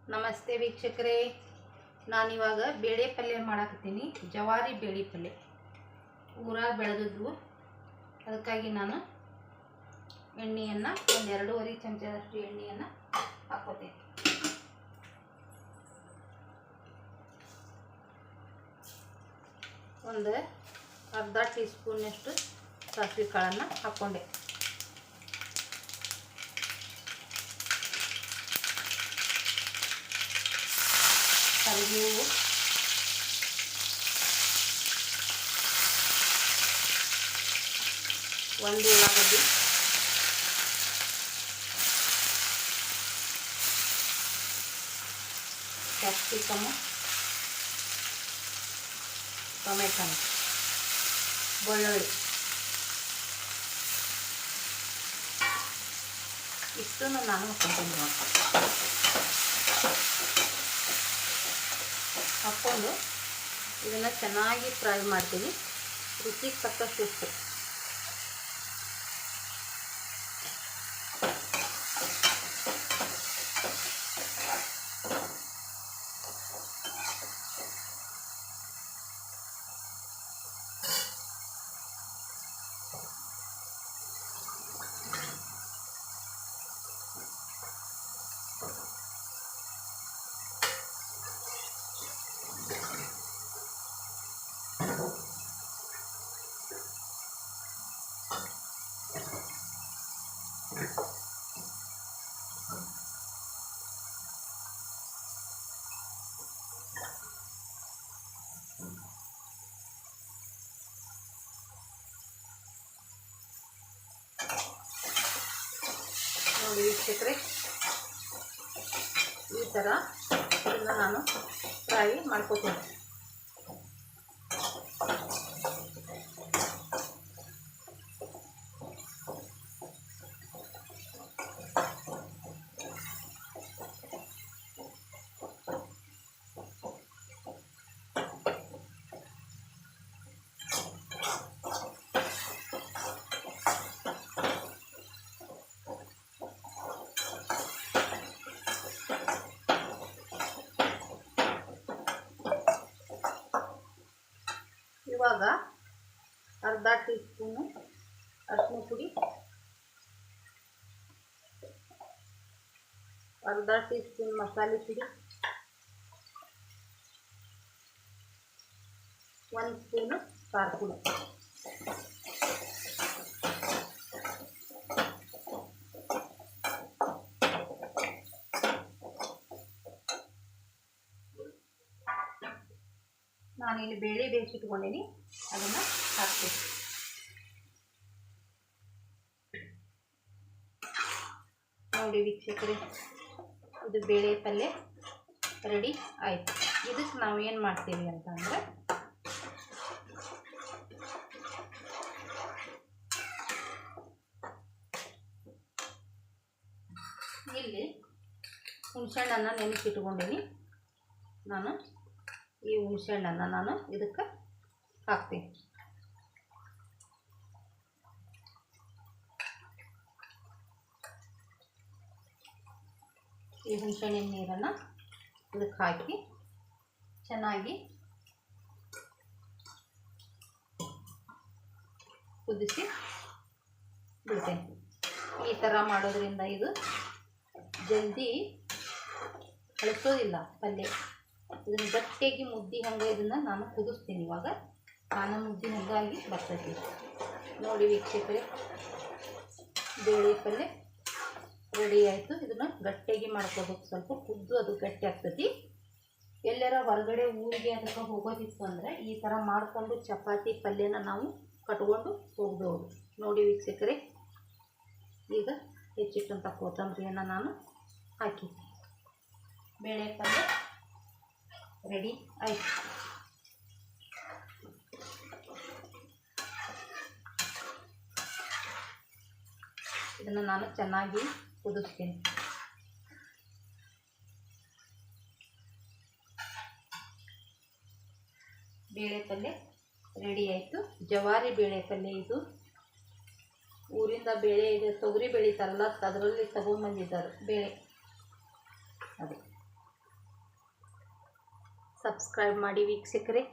ನಮಸ್ತೆ ವೀಕ್ಷಕರೇ, ನಾನಿವಾಗ ಬೇಳೆ ಪಲ್ಯ ಮಾಡಾಕತ್ತೀನಿ. ಜವಾರಿ ಬೇಳೆ ಪಲ್ಯ ಊರಾಗ ಬೆಳೆದಿದ್ವು. ಅದಕ್ಕಾಗಿ ನಾನು ಎಣ್ಣೆಯನ್ನು ಒಂದು 2.5 ಚಮಚದಷ್ಟು ಎಣ್ಣೆಯನ್ನು ಹಾಕ್ಕೋತೀನಿ. ಒಂದು ಅರ್ಧ ಟೀ ಸ್ಪೂನ್ನಷ್ಟು ಸಾಸಿವೆ ಕಾಳನ್ನು ಹಾಕ್ಕೊಂಡೆ. ಕರಿಬೇವು, ಒಂದು ಉಳ್ಳಾಗಡ್ಡಿ, ಕ್ಯಾಪ್ಸಿಕಮ್, ಟೊಮೆಟೊ, ಬೆಳ್ಳುಳ್ಳಿ ಇಷ್ಟನ್ನು ನಾನು ಹಾಕ್ಕೊಂಡು ಹಾಕ್ಕೊಂಡು ಇದನ್ನು ಚೆನ್ನಾಗಿ ಫ್ರೈ ಮಾಡ್ತೀನಿ. ರುಚಿಗೆ ತಕ್ಕಷ್ಟು ಉಪ್ಪು, ನೋಡಿ ವೀಕ್ಷಕರೇ, ಈ ಥರ ಇದನ್ನು ನಾನು ಫ್ರೈ ಮಾಡ್ಕೋತೀನಿ. ಇವಾಗ ಅರ್ಧ ಟೀ ಸ್ಪೂನು ಅರಿಶಿನ ಪುಡಿ, ಅರ್ಧ ಟೀ ಸ್ಪೂನ್ ಮಸಾಲೆ ಪುಡಿ, 1 ಸ್ಪೂನು ಖಾರ ಪುಡಿ, ನಾನಿಲ್ಲಿ ಬೇಳೆ ಬೇಯಿಸಿಟ್ಕೊಂಡೀನಿ, ಅದನ್ನು ಹಾಕ್ತೀನಿ. ನೋಡಿ ವೀಕ್ಷಕರೇ, ಇದು ಬೇಳೆ ಪಲ್ಯ ರೆಡಿ ಆಯಿತು. ಇದಕ್ಕೆ ನಾವು ಏನು ಮಾಡ್ತೀವಿ ಅಂತಂದರೆ, ಇಲ್ಲಿ ಹುಣಸೆಹಣ್ಣನ್ನು ನೆನೆಸಿಟ್ಕೊಂಡೀನಿ. ಈ ಹುಣಸೆಹಣ್ಣನ್ನು ನಾನು ಇದಕ್ಕೆ ಹಾಕ್ತೀನಿ. ಈ ಹುಣಸೆಹಣ್ಣಿನ ನೀರನ್ನು ಇದಕ್ಕೆ ಹಾಕಿ ಚೆನ್ನಾಗಿ ಕುದಿಸಿ ಬಿಡ್ತೇನೆ. ಈ ಥರ ಮಾಡೋದ್ರಿಂದ ಇದು ಜಲ್ದಿ ಹಳಸೋದಿಲ್ಲ ಪಲ್ಯ. ಇದನ್ನು ಗಟ್ಟಿಯಾಗಿ ಮುದ್ದೆ ಹಂಗೆ ಇದನ್ನು ನಾನು ಕುದಿಸ್ತೀನಿ. ಇವಾಗ ನಾನು ಮುದ್ದೆ ಹಂಗಾಗಿ ಬರ್ತೈತಿ. ನೋಡಿ ವೀಕ್ಷಕರೇ, ಬೇಳೆ ಪಲ್ಯ ರೆಡಿ ಆಯಿತು. ಇದನ್ನು ಗಟ್ಟಿಯಾಗಿ ಮಾಡ್ಕೋಬೇಕು. ಸ್ವಲ್ಪ ಕುದ್ದು ಅದು ಗಟ್ಟಿ ಆಗ್ತೈತಿ. ಎಲ್ಲರ ಹೊರಗಡೆ ಊರಿಗೆ ಅದಕ್ಕೆ ಹೋಗೋದಿತ್ತು ಅಂದರೆ ಈ ಥರ ಮಾಡಿಕೊಂಡು ಚಪಾತಿ ಪಲ್ಯನ ನಾವು ಕಟ್ಕೊಂಡು ಹೋಗ್ಬೋದು. ನೋಡಿ ವೀಕ್ಷಕರೇ, ಈಗ ಹೆಚ್ಚಿಟ್ಟಂಥ ಕೊತ್ತಂಬರಿಯನ್ನು ನಾನು ಹಾಕಿ ಬೇಳೆ ಪಲ್ಯ ರೆಡಿ ಆಯಿತು. ಇದನ್ನು ನಾನು ಚೆನ್ನಾಗಿ ಕುದಿಸ್ತೀನಿ. ಬೇಳೆ ಪಲ್ಯ ರೆಡಿ ಆಯಿತು. ಜವಾರಿ ಬೇಳೆ ಪಲ್ಯ ಇದು. ಊರಿಂದ ಬೇಳೆ ಇದೆ, ತೊಗರಿ ಬೆಳೀತಾರಲ್ಲ, ಅದರಲ್ಲಿ ತಗೊಂಡ್ಬಂದಿದ್ದಾರೆ ಬೇಳೆ. ಅದು ಸಬ್ಸ್ಕ್ರೈಬ್ ಮಾಡಿ ವೀಕ್ಷಕರೇ.